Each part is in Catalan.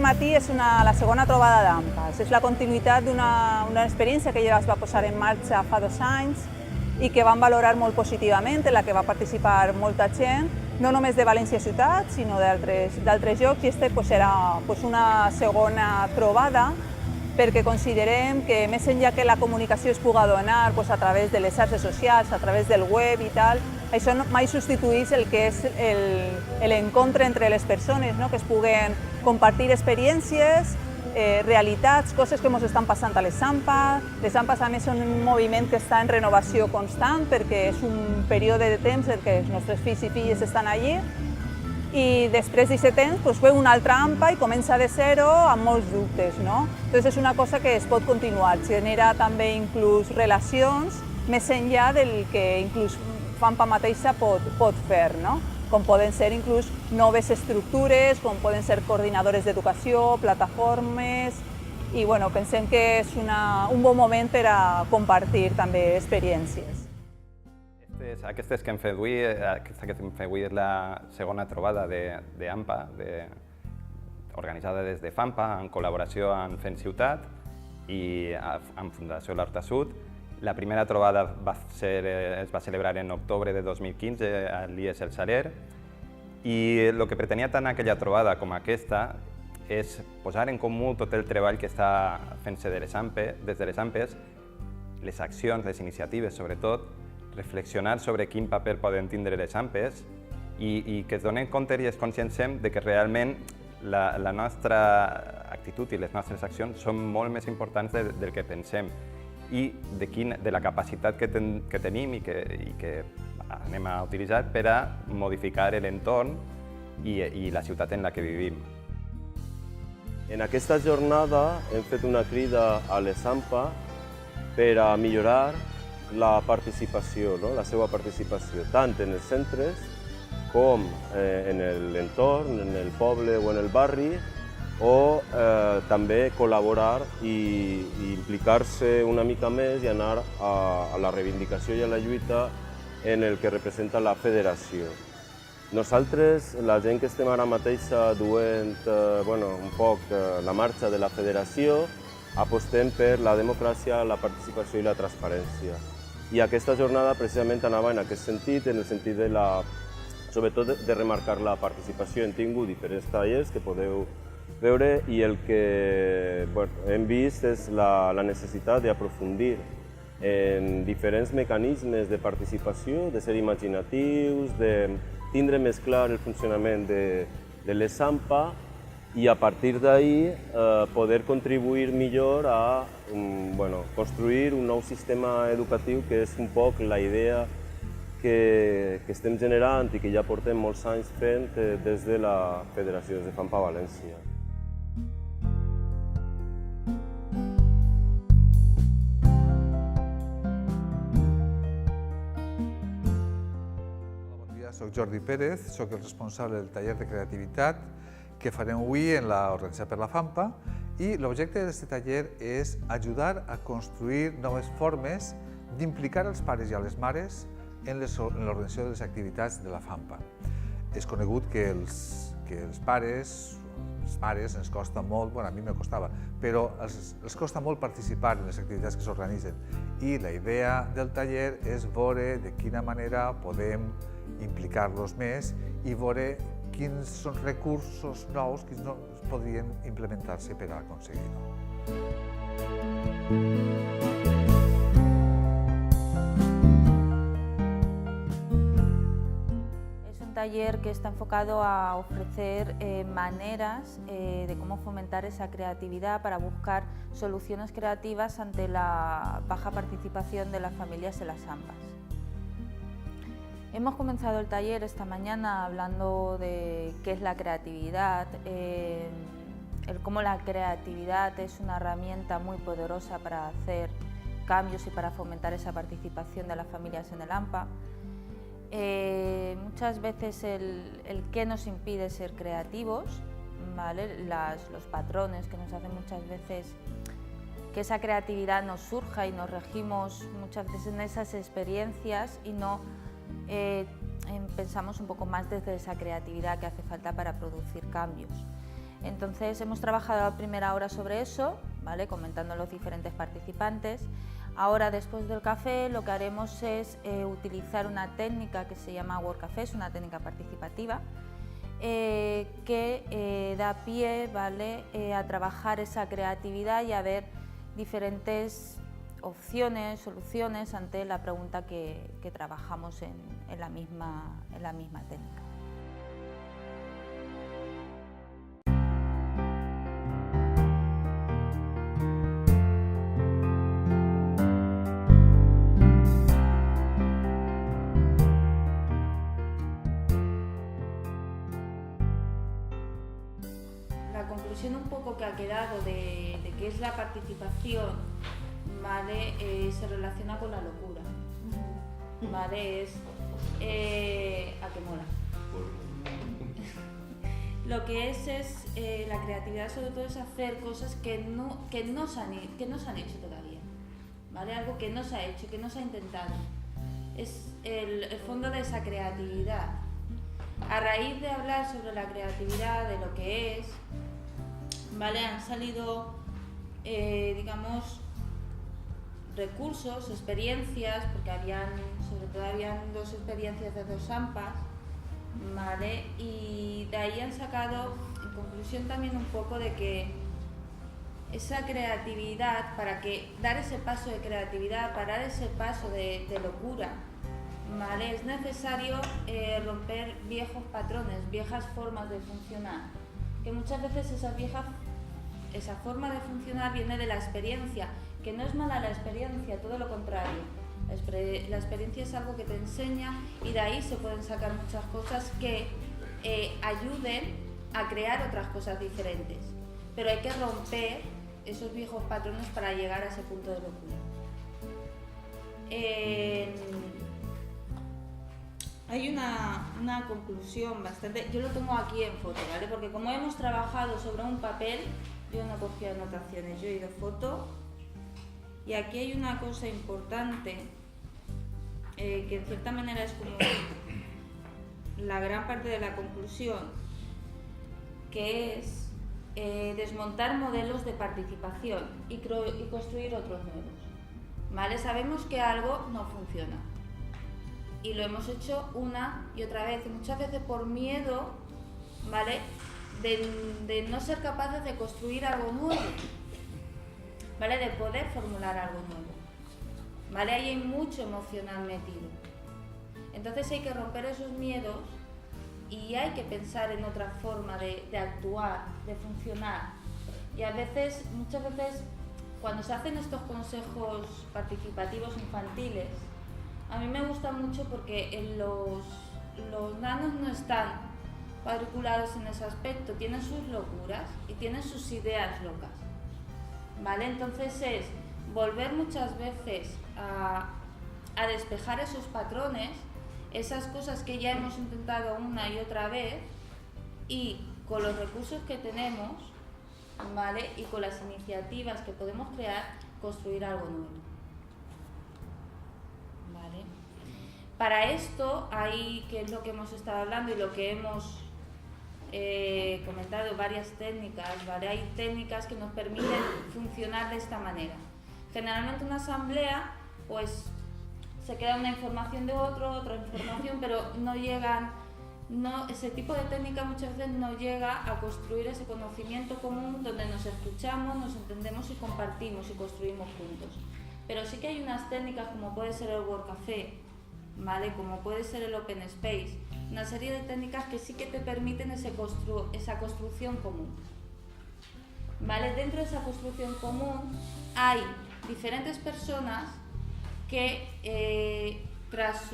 matí és la segona trobada d'AMPAs. És la continuïtat d'una experiència que ja es va posar en marxa fa 2 anys i que vam valorar molt positivament, en la que va participar molta gent, no només de València ciutat, sinó d'altres llocs, i aquesta serà una segona trobada perquè considerem que més enllà que la comunicació es pugui donar a través de les xarxes socials, a través del web i tal, això mai substitueix el que és l'encontre entre les persones, que es puguen compartir experiències, realitats, coses que ens estan passant a les AMPA. Les AMPAs a més són un moviment que està en renovació constant perquè és un període de temps en què els nostres fills i filles estan allí i després d'aquest temps ve una altra AMPA i comença de zero amb molts dubtes. Llavors és una cosa que es pot continuar, genera també inclús relacions més enllà del que inclús AMPA mateixa pot fer, com poden ser inclús noves estructures, com poden ser coordinadores d'educació, plataformes, i pensem que és un bon moment per a compartir també experiències. Aquesta que hem fet avui és la segona trobada d'AMPA, organitzada des de FAMPA, en col·laboració amb Fent Ciutat i amb Fundació l'Horta Sud. La primera trobada es va celebrar en octubre de 2015 al IES El Saler i el que pretenia tant aquella trobada com aquesta és posar en comú tot el treball que està fent-se des de les AMPes, les accions, les iniciatives sobretot, reflexionar sobre quin paper poden tindre les AMPes i que es donem compte i es conscienciem de que realment la nostra actitud i les nostres accions són molt més importants del que pensem i de la capacitat que tenim i que anem a utilitzar per a modificar l'entorn i la ciutat en la que vivim. En aquesta jornada hem fet una crida a les AMPA per a millorar la participació, la seva participació, tant en els centres com en l'entorn, en el poble o en el barri, o també col·laborar i implicar-se una mica més i anar a la reivindicació i a la lluita en el que representa la federació. Nosaltres, la gent que estem ara mateix duent un poc la marxa de la federació, apostem per la democràcia, la participació i la transparència. I aquesta jornada precisament anava en aquest sentit, en el sentit sobretot de remarcar la participació. Hem tingut diferents tallers que podeu veure i el que hem vist és la necessitat d'aprofundir en diferents mecanismes de participació, de ser imaginatius, de tindre més clar el funcionament de les AMPA i a partir d'ahí poder contribuir millor a construir un nou sistema educatiu que és un poc la idea que estem generant i que ja portem molts anys fent des de la Federació, des de FAMPA València. Soc Jordi Pérez, soc el responsable del taller de creativitat que farem avui organitzat per la FAMPA i l'objecte d'aquest taller és ajudar a construir noves formes d'implicar els pares i a les mares en l'organització de les activitats de la FAMPA. És conegut que els pares ens costa molt, a mi me costava, però els costa molt participar en les activitats que s'organitzen i la idea del taller és veure de quina manera podem implicar-los més i veure quins són recursos nous que podrien implementar-se per a aconseguir-ho. Es un taller que está enfocado a ofrecer maneras de cómo fomentar esa creatividad para buscar soluciones creativas ante la baja participación de las familias en las AMPAs. Hemos comenzado el taller esta mañana hablando de qué es la creatividad, cómo la creatividad es una herramienta muy poderosa para hacer cambios y para fomentar esa participación de las familias en el AMPA. Muchas veces el qué nos impide ser creativos, ¿vale? Los patrones que nos hacen muchas veces que esa creatividad nos surja y nos regimos muchas veces en esas experiencias y no pensamos un poco más desde esa creatividad que hace falta para producir cambios. Entonces hemos trabajado la primera hora sobre eso, ¿vale? Comentando a los diferentes participantes. Ahora, después del café, lo que haremos es utilizar una técnica que se llama Work Café, es una técnica participativa, que da pie, ¿vale? A trabajar esa creatividad y a ver diferentes opciones, soluciones ante la pregunta que trabajamos en la misma técnica. La conclusión un poco que ha quedado de qué es la participación, ¿vale? Se relaciona con la locura, ¿vale? ¿A qué mola? Lo que es la creatividad, sobre todo, es hacer cosas que no se han hecho todavía, ¿vale? Algo que no se ha hecho, que no se ha intentado. Es el fondo de esa creatividad. A raíz de hablar sobre la creatividad, de lo que es, ¿vale? Han salido, digamos, recursos, experiencias, porque sobre todo habían 2 experiencias de 2 AMPAs, ¿vale? Y de ahí han sacado, en conclusión, también un poco de que esa creatividad, dar ese paso de creatividad, para dar ese paso de locura, ¿vale? Es necesario romper viejos patrones, viejas formas de funcionar, que muchas veces esa forma de funcionar viene de la experiencia, que no es mala la experiencia, todo lo contrario. La experiencia es algo que te enseña y de ahí se pueden sacar muchas cosas que ayuden a crear otras cosas diferentes. Pero hay que romper esos viejos patrones para llegar a ese punto de locura. Hay una conclusión bastante... Yo lo tengo aquí en foto, ¿vale? Porque como hemos trabajado sobre un papel, yo no he cogido anotaciones, yo he ido foto. Y aquí hay una cosa importante, que en cierta manera es como la gran parte de la conclusión, que es desmontar modelos de participación y construir otros nuevos, ¿vale? Sabemos que algo no funciona y lo hemos hecho una y otra vez, y muchas veces por miedo, ¿vale? de no ser capaces de construir algo nuevo, ¿vale? De poder formular algo nuevo, ¿vale? Ahí hay mucho emocional metido. Entonces hay que romper esos miedos y hay que pensar en otra forma de actuar, de funcionar. Y muchas veces, cuando se hacen estos consejos participativos infantiles, a mí me gusta mucho porque los nanos no están cuadriculados en ese aspecto, tienen sus locuras y tienen sus ideas locas, ¿vale? Entonces es volver muchas veces a despejar esos patrones, esas cosas que ya hemos intentado una y otra vez, y con los recursos que tenemos, ¿vale? Y con las iniciativas que podemos crear, construir algo nuevo, ¿vale? Para esto que es lo que hemos estado hablando y lo que hemos comentado, varias técnicas, ¿vale? Hay técnicas que nos permiten funcionar de esta manera. Generalmente una asamblea, pues se queda una información de otra información, pero ese tipo de técnica muchas veces no llega a construir ese conocimiento común donde nos escuchamos, nos entendemos y compartimos y construimos juntos. Pero sí que hay unas técnicas como puede ser el Work Café, ¿vale? Como puede ser el Open Space, una serie de técnicas que sí que te permiten esa construcción común, ¿vale? Dentro de esa construcción común hay diferentes personas que tras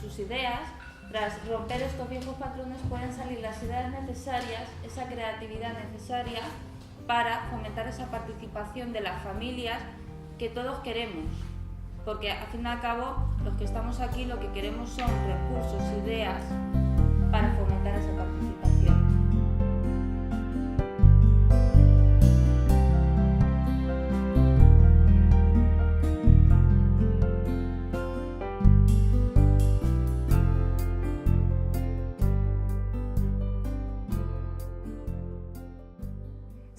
sus ideas, tras romper estos viejos patrones, pueden salir las ideas necesarias, esa creatividad necesaria para fomentar esa participación de las familias que todos queremos. Porque al fin y al cabo, los que estamos aquí lo que queremos son recursos, ideas para fomentar esa participación.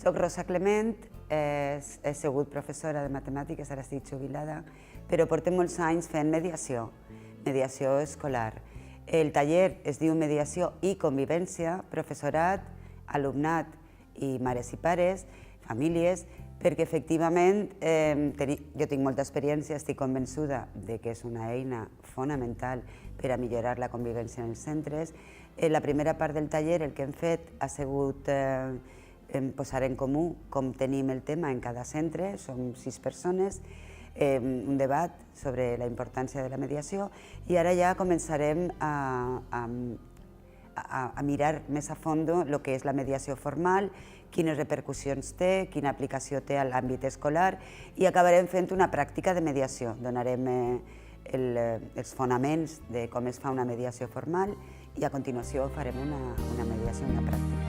Soc Rosa Clement, he sigut professora de matemàtiques, ara estic jubilada, però portem molts anys fent mediació escolar. El taller es diu Mediació i Convivència, professorat, alumnat i mares i pares, famílies, perquè efectivament jo tinc molta experiència, estic convençuda de que és una eina fonamental per a millorar la convivència en els centres. La primera part del taller el que hem fet ha sigut posar en comú com tenim el tema en cada centre, som 6 persones, un debat sobre la importància de la mediació i ara ja començarem a mirar més a fons el que és la mediació formal, quines repercussions té, quina aplicació té a l'àmbit escolar i acabarem fent una pràctica de mediació. Donarem els fonaments de com es fa una mediació formal i a continuació farem una mediació, una pràctica.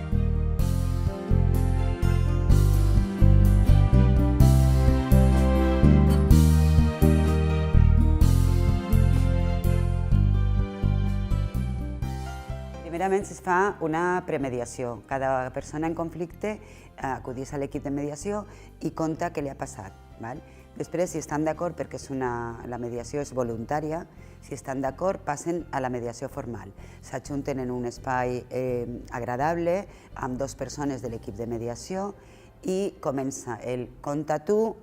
Primerament es fa una premediació. Cada persona en conflicte acudeix a l'equip de mediació i conta què li ha passat. Després, si estan d'acord, perquè la mediació és voluntària, si estan d'acord, passen a la mediació formal. S'ajunten en un espai agradable amb 2 persones de l'equip de mediació i comença el conta tu.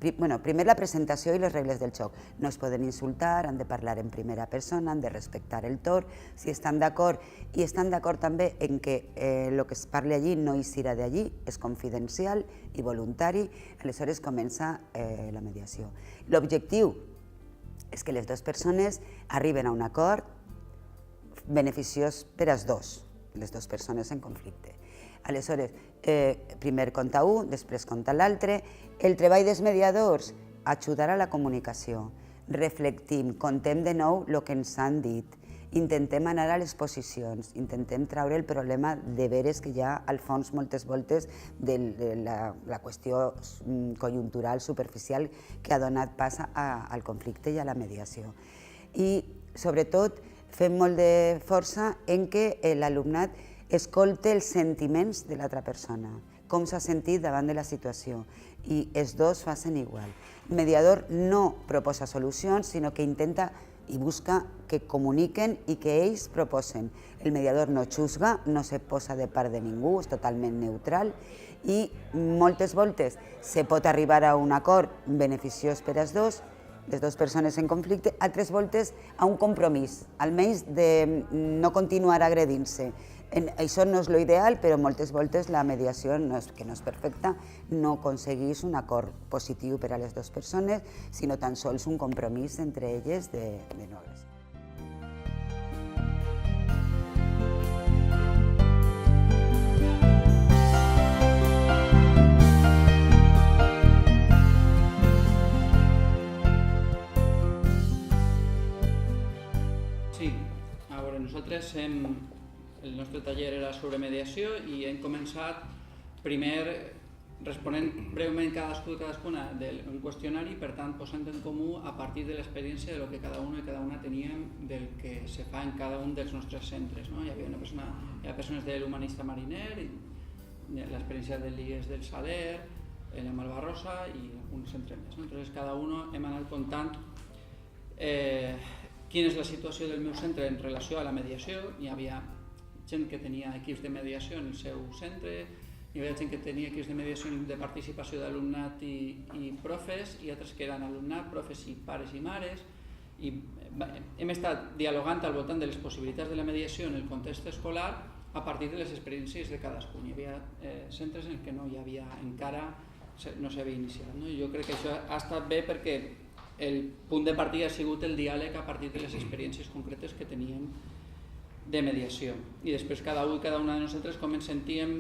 Primer la presentació i les regles del joc. No es poden insultar, han de parlar en primera persona, han de respectar el torn, si estan d'acord, i estan d'acord també en que el que es parli allí no eixirà d'allí, és confidencial i voluntari, aleshores comença la mediació. L'objectiu és que les 2 persones arriben a un acord beneficiós per als 2, les 2 persones en conflicte. Aleshores, primer conta un, després conta l'altre. El treball dels mediadors, ajudar a la comunicació. Reflectim, contem de nou el que ens han dit. Intentem anar a les posicions, intentem treure el problema de veres que hi ha al fons moltes voltes de la qüestió conjuntural, superficial, que ha donat pas al conflicte i a la mediació. I, sobretot, fem molt de força en què l'alumnat escolta els sentiments de l'altra persona, com s'ha sentit davant de la situació, i els 2 facin igual. El mediador no proposa solucions, sinó que intenta i busca que comuniquen i que ells proposen. El mediador no juzga, no se posa de part de ningú, és totalment neutral i moltes voltes se pot arribar a un acord beneficiós per als 2, les 2 persones en conflicte, altres voltes a un compromís, almenys de no continuar agredint-se. Això no és l'ideal, però moltes voltes la mediació, que no és perfecta, no aconsegueix un acord positiu per a les 2 persones, sinó tan sols un compromís entre elles de no agressió. Sí, a veure, nosaltres el nostre taller era sobre mediació i hem començat primer responent breument cadascuna d'un qüestionari, per tant posant en comú a partir de l'experiència del que cada un i cada una teníem del que se fa en cada un dels nostres centres. Hi havia persones de l'Humanista Mariner, l'experiència del IES del Saler, la Malvarrosa i un centre més. Llavors cada un hem anat contant quina és la situació del meu centre en relació a la mediació. Hi havia gent que tenia equips de mediació en el seu centre, hi havia gent que tenia equips de mediació de participació d'alumnat i profes, i altres que eren alumnat, profes i pares i mares. I hem estat dialogant al voltant de les possibilitats de la mediació en el context escolar a partir de les experiències de cadascun. Hi havia centres en què no hi havia encara, no s'havia iniciat. Jo crec que això ha estat bé perquè el punt de partida ha sigut el diàleg a partir de les experiències concretes que teníem de mediació, i després cada un i cada una de nosaltres com ens sentíem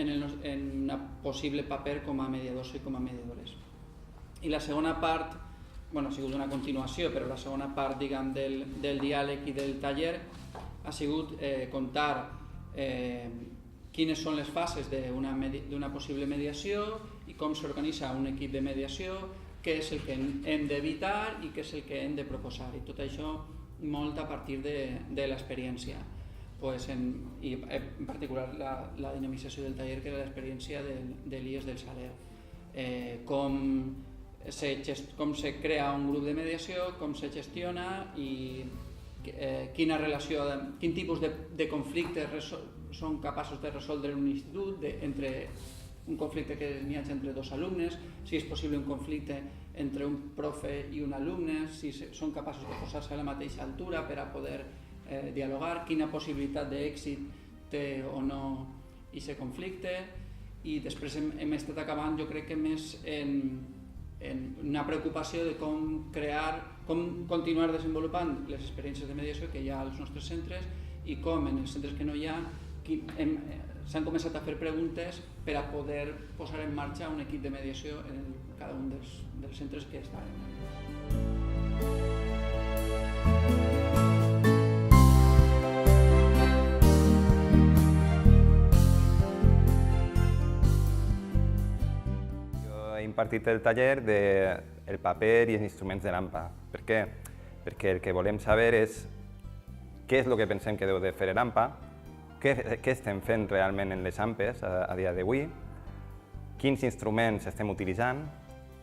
en un possible paper com a mediadors i com a mediadores. I la segona part, ha sigut una continuació, però la segona part del diàleg i del taller ha sigut contar quines són les fases d'una possible mediació i com s'organitza un equip de mediació, què és el que hem d'evitar i què és el que hem de proposar, i tot això molt a partir de l'experiència. pues i en particular la dinamització del taller, que era l'experiència de l'IES del Saler. Com se crea un grup de mediació, com se gestiona i quina relació, quin tipus de conflictes són capaços de resoldre en un institut, entre un conflicte que n'hi hagi entre dos alumnes, si és possible un conflicte entre un profe i un alumne, si són capaços de posar-se a la mateixa altura per a poder dialogar, quina possibilitat d'èxit té o no aquest conflicte, i després hem estat acabant, jo crec que més en una preocupació de com continuar desenvolupant les experiències de mediació que hi ha als nostres centres i com en els centres que no hi ha s'han començat a fer preguntes per a poder posar en marxa un equip de mediació en cada un dels centres que estan. Jo he impartit el taller del paper i els instruments de l'AMPA. Per què? Perquè el que volem saber és què és el que pensem que deu de fer l'AMPA, què estem fent realment en les AMPes a dia d'avui, quins instruments estem utilitzant,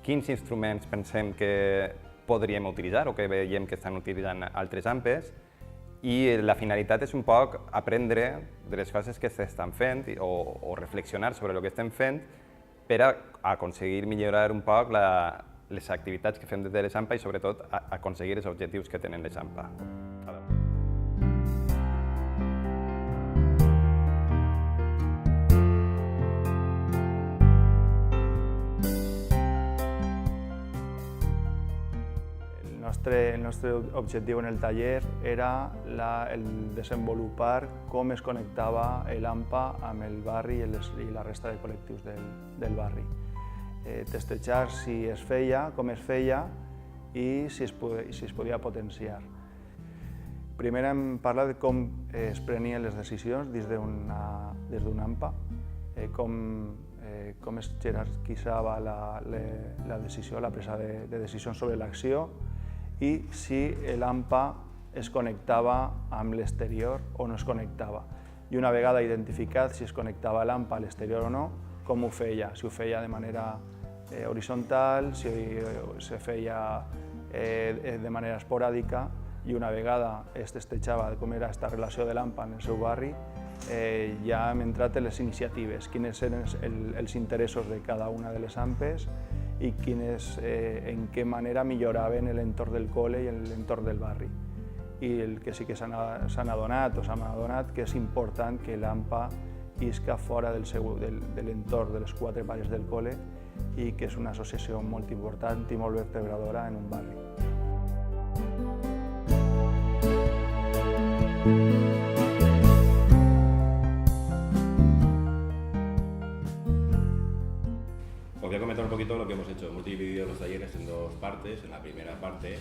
quins instruments pensem que podríem utilitzar o que veiem que estan utilitzant altres AMPes, i la finalitat és un poc aprendre de les coses que s'estan fent o reflexionar sobre el que estem fent per a aconseguir millorar un poc les activitats que fem des de les AMPA i sobretot aconseguir els objectius que tenen les AMPA. El nostre objectiu en el taller era el desenvolupar com es connectava l'AMPA amb el barri i la resta de col·lectius del barri. Testejar si es feia, com es feia i si es podia potenciar. Primer hem parlat de com es prenien les decisions des d'un AMPA, com es jerarquitzava la decisió, la presa de decisions sobre l'acció, i si l'AMPA es connectava amb l'exterior o no es connectava. I una vegada identificat si es connectava l'AMPA a l'exterior o no, com ho feia, si ho feia de manera horitzontal, si se feia de manera esporàdica, i una vegada es testejava com era aquesta relació de l'AMPA en el seu barri, ja hem entrat en les iniciatives, quins eren els interessos de cada una de les AMPes i en què manera milloraven l'entorn del col·le i l'entorn del barri. I el que sí que s'han adonat que és important que l'AMPA isca fora de l'entorn de les quatre pares del col·le i que és una associació molt important i molt vertebradora en un barri. Os voy a comentar un poquito lo que hemos hecho. Hemos dividido los talleres en dos partes. En la primera parte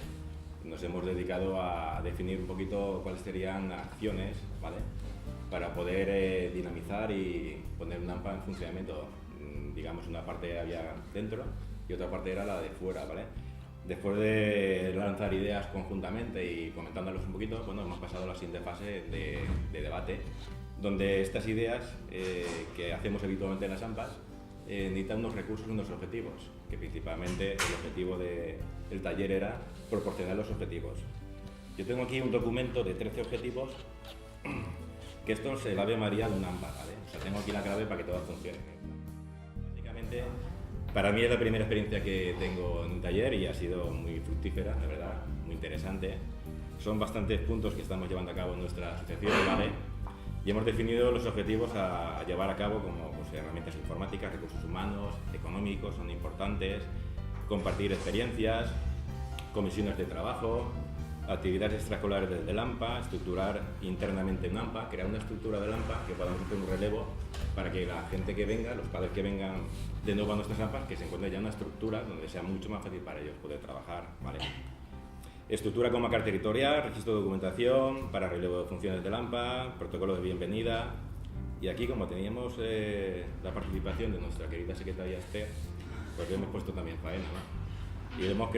nos hemos dedicado a definir un poquito cuáles serían acciones, ¿vale?, para poder dinamizar y poner una AMPA en funcionamiento. Digamos, una parte había dentro y otra parte era la de fuera, ¿vale? Después de lanzar ideas conjuntamente y comentándolos un poquito, bueno, hemos pasado a la siguiente fase de debate, donde estas ideas que hacemos habitualmente en las AMPAs necesitan unos recursos y unos objetivos, que principalmente el objetivo del taller era proporcionar los objetivos. Yo tengo aquí un documento de 13 objetivos, que esto es el Ave María de un AMPA, ¿vale? O sea, tengo aquí la clave para que todo funcione. Básicamente, para mí es la primera experiencia que tengo en un taller y ha sido muy fructífera, la verdad, muy interesante. Son bastantes puntos que estamos llevando a cabo en nuestra asociación, ¿vale? Y hemos definido los objetivos a llevar a cabo, como pues, herramientas informáticas, recursos humanos, económicos, son importantes, compartir experiencias, comisiones de trabajo, actividades extraescolares desde el AMPA, estructurar internamente un AMPA, crear una estructura del AMPA que podamos hacer un relevo para que la gente que venga, los padres que vengan de nuevo a nuestras AMPAs, que se encuentre ya una estructura donde sea mucho más fácil para ellos poder trabajar, ¿vale? Estructura como marca territorial, registro de documentación, para relevo de funciones del AMPA, protocolo de bienvenida. Y aquí, como teníamos la participación de nuestra querida secretaria Esther, pues le hemos puesto también faena, ¿no? Y le hemos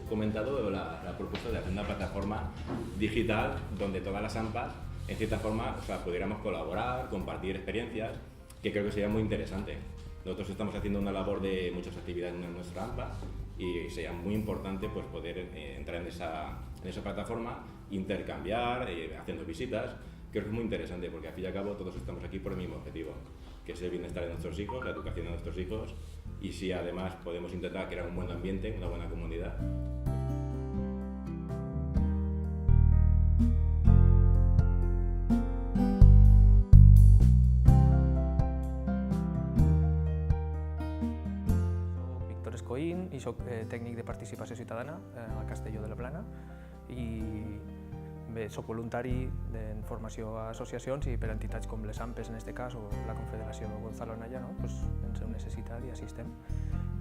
comentado la propuesta de hacer una plataforma digital donde todas las AMPAs en cierta forma, pudiéramos colaborar, compartir experiencias, que creo que sería muy interesante. Nosotros estamos haciendo una labor de muchas actividades en nuestra AMPA y sería muy importante pues, poder entrar en esa plataforma, intercambiar, haciendo visitas. Creo que es muy interesante porque al fin y al cabo todos estamos aquí por el mismo objetivo, que es el bienestar de nuestros hijos, la educación de nuestros hijos, y si además podemos intentar crear un buen ambiente, una buena comunidad. I soc tècnic de participació ciutadana a Castelló de la Plana i bé, soc voluntari en formació a associacions i per a entitats com les AMPES en aquest cas o la Confederació Gonzalo Anaya, no? Pues, ens heu necessitat i així estem.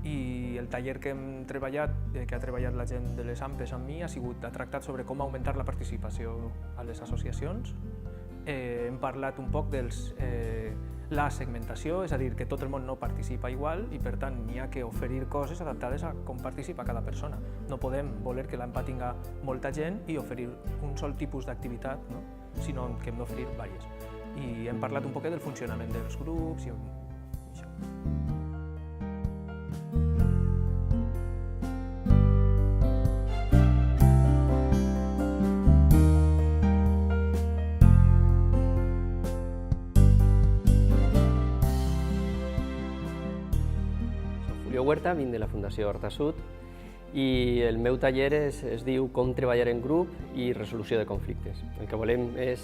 I el taller que hem treballat, que ha treballat la gent de les AMPES amb mi, ha tractat sobre com augmentar la participació a les associacions. Hem parlat un poc de la segmentació, és a dir, que tot el món no participa igual i per tant n'hi ha que oferir coses adaptades a com participa cada persona. No podem voler que l'AMPA tinga molta gent i oferir un sol tipus d'activitat, no? Sinó que hem d'oferir diverses. I hem parlat un poquet del funcionament dels grups i això. Huerta, vinc de la Fundació Horta Sud i el meu taller es diu Com treballar en grup i resolució de conflictes. El que volem és,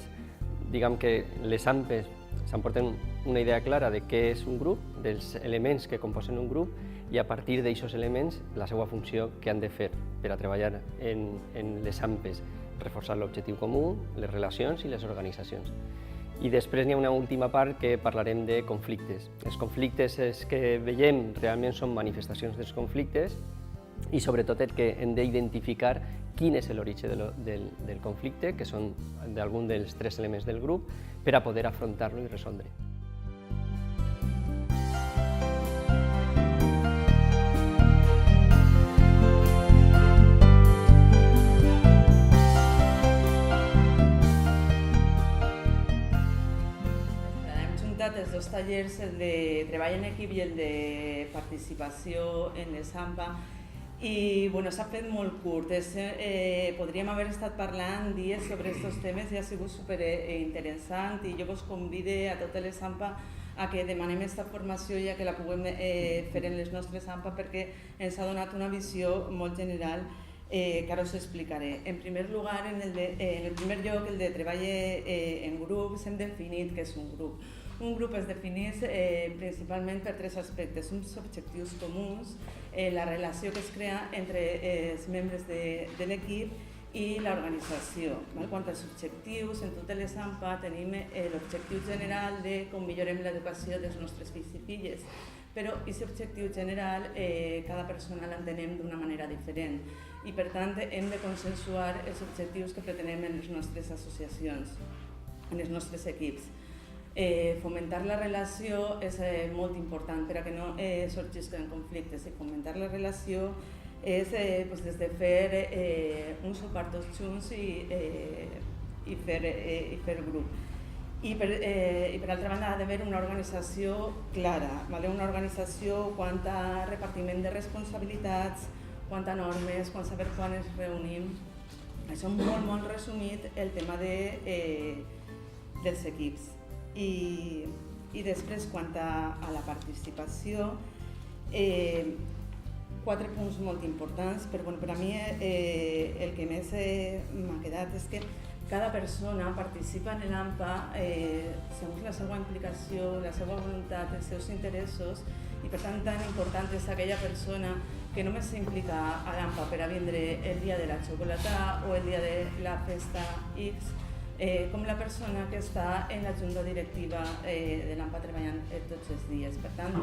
diguem que les AMPES s'emporten una idea clara de què és un grup, dels elements que composen un grup i a partir d'aquests elements la seva funció que han de fer per a treballar en les AMPES, reforçar l'objectiu comú, les relacions i les organitzacions. I després n'hi ha una última part que parlarem de conflictes. Els conflictes que veiem realment són manifestacions dels conflictes i sobretot el que hem d'identificar quin és l'origen del conflicte, que són d'algun dels tres elements del grup, per a poder afrontar-lo i resoldre. Els dos tallers, el de treball en equip i el de participació en les AMPA, i s'ha fet molt curt. Podríem haver estat parlant dies sobre aquests temes i ha sigut superinteressant i jo vos convide a totes les AMPA a que demanem aquesta formació i a que la puguem fer en les nostres AMPA perquè ens ha donat una visió molt general que ara us explicaré. En primer lloc, el de treball en grups, hem definit què és un grup. Un grup es defineix principalment per tres aspectes, uns objectius comuns, la relació que es crea entre els membres de l'equip i l'organització. Quant als objectius, en totes les AMPA tenim l'objectiu general de com millorem l'educació dels nostres fills i filles, però aquest objectiu general cada persona l'entenem d'una manera diferent i per tant hem de consensuar els objectius que pretenem en les nostres associacions, en els nostres equips. Fomentar la relació és molt important per a que no sorgisquen conflictes i fomentar la relació és des de fer un sopar tots junts i fer grup. I per altra banda ha d'haver una organització clara, una organització quant a repartiment de responsabilitats, quant a normes, quant a saber quan ens reunim. Això molt resumit el tema dels equips. I després, quant a la participació, 4 punts molt importants, però per a mi el que més m'ha quedat és que cada persona participa en l'AMPA segons la seva implicació, la seva voluntat, els seus interessos i per tant tan important és aquella persona que només s'implica a l'AMPA per a vindre el dia de la xocolata o el dia de la festa X, com la persona que està en la junta directiva de l'AMPA treballant tots els dies. Per tant,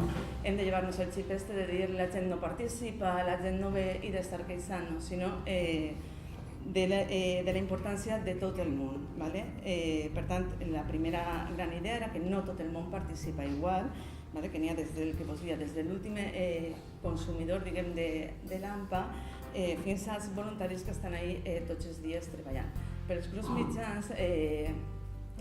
hem de llevar-nos el xip de dir la gent no participa, la gent no ve i d'estar queixant-nos, sinó de la importància de tot el món. Per tant, la primera gran idea era que no tot el món participa igual, que n'hi ha des del que vos dia, des de l'últim consumidor de l'AMPA fins als voluntaris que estan ahí tots els dies treballant. Per als grups mitjans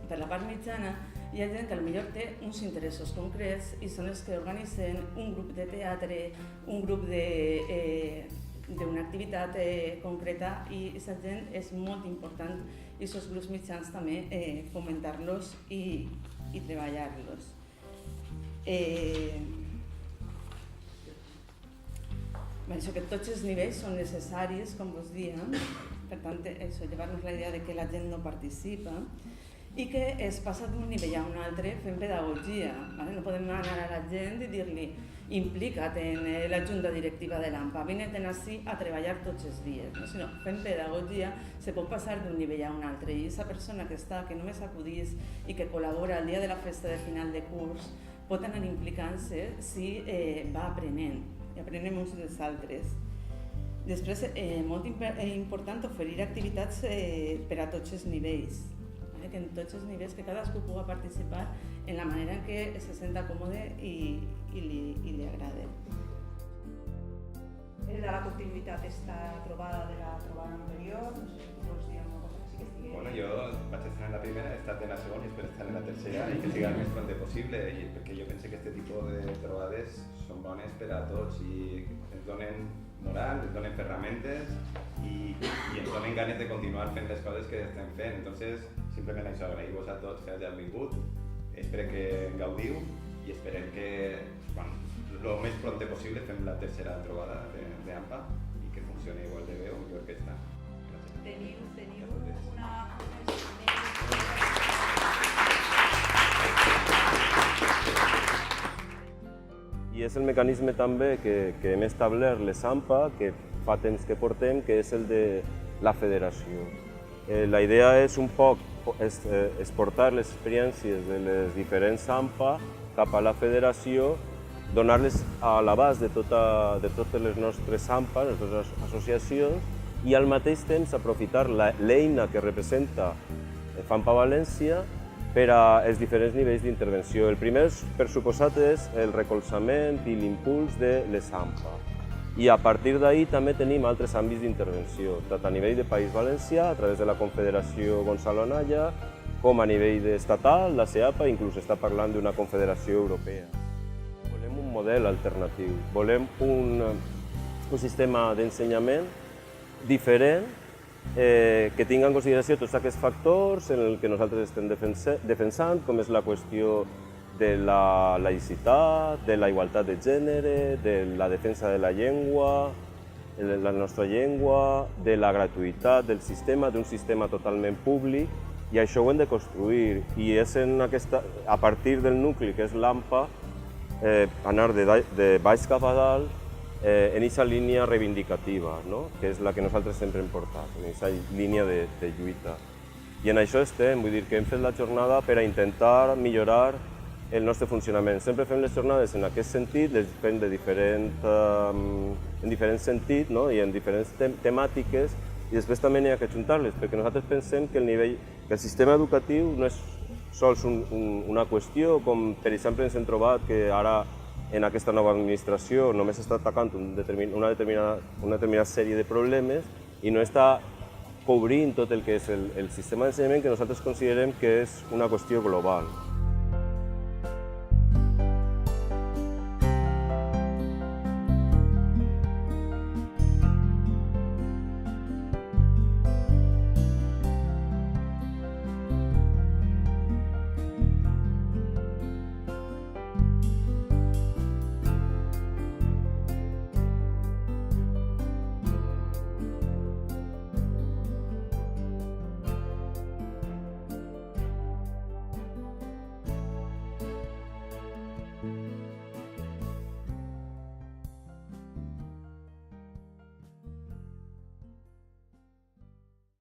Per la part mitjana, hi ha gent que potser té uns interessos concrets i són els que organitzen un grup de teatre, un grup d'una activitat concreta, i aquesta gent és molt important i aquests grups mitjans també fomentar-los i treballar-los. Això que tots els nivells són necessaris, com vos diem, per tant, llevar-nos la idea de que la gent no participa i que es passa d'un nivell a un altre fent pedagogia. No podem anar a la gent i dir-li implica't en la junta directiva de l'AMPA, vine-te'n ací a treballar tots els dies, sinó fent pedagogia se pot passar d'un nivell a un altre i aquesta persona que només acudís i que col·labora el dia de la festa de final de curs pot anar implicant-se si va aprenent i aprenem uns dels altres. Després, molt important oferir activitats per a tots els nivells, que en tots els nivells que cadascú pugui participar en la manera en què se senta còmode i li agrada. De la continuïtat esta trobada de la trobada anterior, no sé si vols dir alguna cosa que sí que estigui... Bueno, jo vaig estar en la primera, he estat en la segona i espero estar en la tercera i que siga el més pront possible, perquè jo penso que aquest tipus de trobades són bones per a tots i ens donen moral, ens donen ferramentes i ens donen ganes de continuar fent les coses que estem fent. Entonces, simplement això, agrair-vos a tots que hagin vingut, espero que en gaudiu i esperem que el més pront possible fem la tercera trobada d'AMPA i que funcioni igual de bé o millor que està. Teniu una... I és el mecanisme també que hem establert les AMPA, que fa temps que portem, que és el de la federació. La idea és un poc exportar les experiències de les diferents AMPA cap a la federació, donar-les a l'abast de totes les nostres AMPA, les nostres associacions, i al mateix temps aprofitar l'eina que representa FAMPA València per als diferents nivells d'intervenció. El primer, per suposat, és el recolzament i l'impuls de les AMPA. I a partir d'ahir també tenim altres àmbits d'intervenció, tant a nivell de País Valencià, a través de la Confederació Gonzalo Anaya, com a nivell estatal, la CEAPA, inclús està parlant d'una confederació europea. Volem un model alternatiu, volem un sistema d'ensenyament diferent que tingui en consideració tots aquests factors en els que nosaltres estem defensant, com és la qüestió de la laïcitat, de la igualtat de gènere, de la defensa de la llengua, la nostra llengua, de la gratuïtat del sistema, d'un sistema totalment públic, i això ho hem de construir. I és a partir del nucli, que és l'AMPA, anar de baix cap a dalt en aquesta línia reivindicativa, que és la que nosaltres sempre hem portat, en aquesta línia de lluita. I en això estem, vull dir que hem fet la jornada per a intentar millorar el nostre funcionament. Sempre fem les jornades en aquest sentit, les fem en diferents sentits i en diferents temàtiques, i després també n'hi ha que ajuntar-les, perquè nosaltres pensem que el sistema educatiu no és sols una qüestió, com per exemple ens hem trobat que ara en aquesta nova administració només està atacant una determinada sèrie de problemes i no està cobrint tot el que és el sistema d'ensenyament, que nosaltres considerem que és una qüestió global.